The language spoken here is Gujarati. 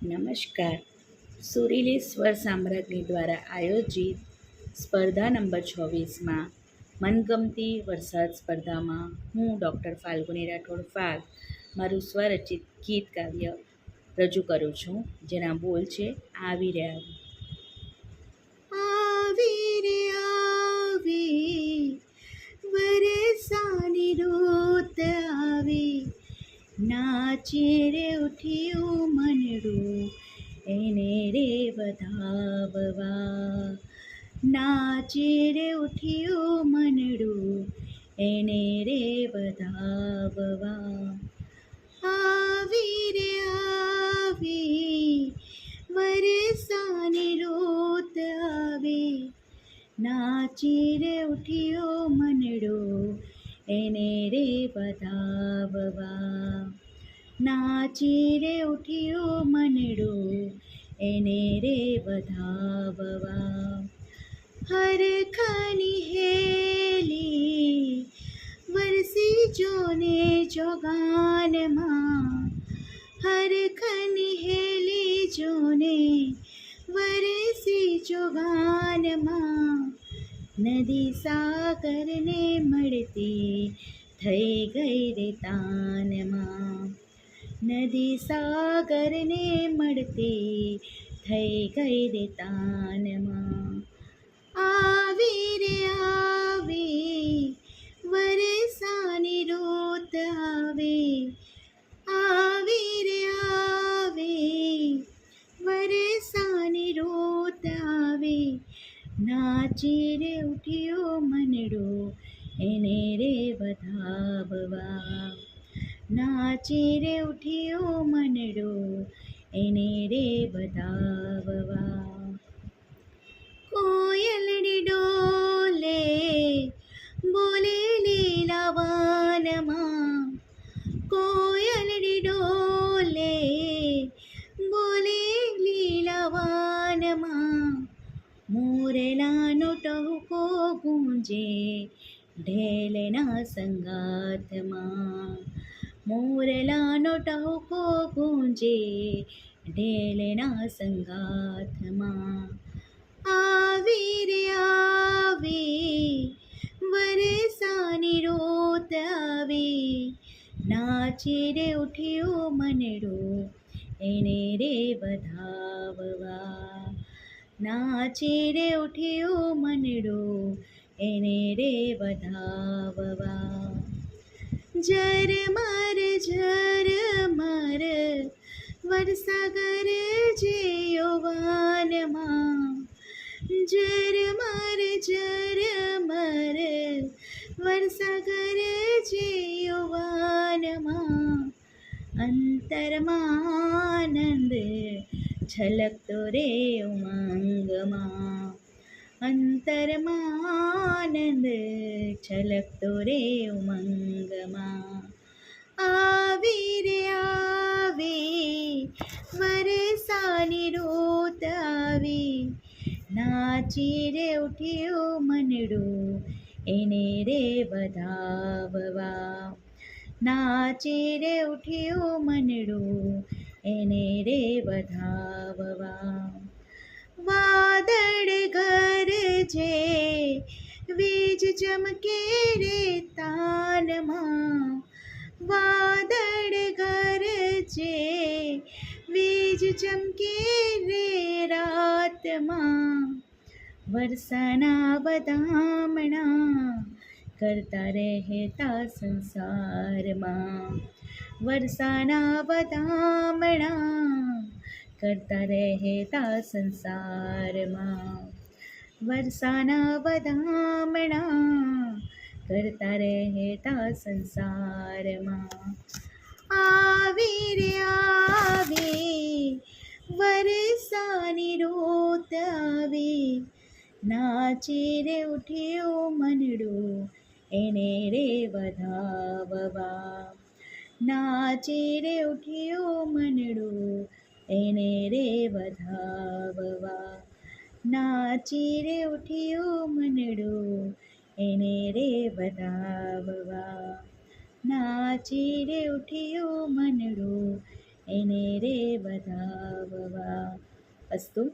નમસ્કાર. સુરીલી સ્વર સામ્રાજ્ઞી દ્વારા આયોજિત સ્પર્ધા નંબર 26માં મનગમતી વરસાદ સ્પર્ધામાં હું ડૉક્ટર ફાલ્ગુની રાઠોડ ફાગ મારું સ્વરચિત ગીત કાવ્ય રજૂ કરું છું, જેના બોલ છે આવી રે આવી રે આવી, વરસાની ઋત આવી, નાચે રે ઉઠ્યું મનડું એને રે વધાવવા. નાચે રે ઉઠ્યું મનડું એને રે વધાવવા. આવી રે આવી, વરસાની ઋત આવી, નાચી રે ઉઠ્યો મનડો એને રે વધાવવા. નાચી રે ઉઠ્યો મનડો એને રે વધાવવા. હરખની હેલી વરસી જોને જોગાનમાં, હરખની હેલી જોને વરસી જોગાનમાં. નદી સાગરને મળતી થઈ ગઈ રે તાનમાં. નદી સાગરને મળતી થઈ ગઈ રે તાનમાં. આવી રે આવી, વરસાની ઋત આવી. આવી રે આવી, વરસાની ઋત આવી, નાચી રે ઉઠ્યો મનડો એને રે વધાવવા. નાચી રે ઉઠ્યો મનડો એને રે વધાવવા. કોયલડી ડોલે બોલે લીલા વનમાં, કોયલડી ડોલે બોલે લીલા વનમાં. મોરલાનો ટહુકો ગુંજે ઢેલના સંગાથમાં. મોરલાનો ટહુકો ગુંજે ઢેલના સંગાથમાં. આવી રે આવી, વરસાની ઋત આવી, નાચી રે ઉઠ્યો મનડો એને રે વધાવવા. નાચી રે ઉઠ્યો મનડો એને રે વધાવવા. ઝરમર ઝરમર વરસા ગરજે યૌવનમાં. ઝરમર ઝરમર વરસા ગરજે યૌવનમાં. અંતરમાં આનંદ છલકતો રે ઉમંગમાં. અંતરમાં આનંદ છલકતો રે ઉમંગમાં. આવી રે આવી, વરસાની ઋત આવી, નાચી રે ઉઠ્યો મનડો એને રે વધાવવા. નાચી રે ઉઠ્યો મનડો એને રે વધાવવા. વાદળ ગરજે વીજ ચમકે રે તાનમાં. વાદળ ગરજે વીજ ચમકે રે રાતમાં. વરસાના વધામણા કરતા રહેતા સંસારમાં. વરસાના વધામણા કરતા રહેતા સંસારમાં. વરસાના વધામણા કરતા રહેતા સંસારમાં. આવી રે આવી, વરસાની ઋત આવી, નાચી રે ઉઠ્યો મનડો એને રે વધાવવા. નાચી રે ઉઠ્યો મનડો એને રે વધાવવા. નાચી રે ઉઠ્યો મનડો એને રે વધાવવા. નાચી રે ઉઠ્યો મનડો એને રે વધાવવા. અસ્તુ.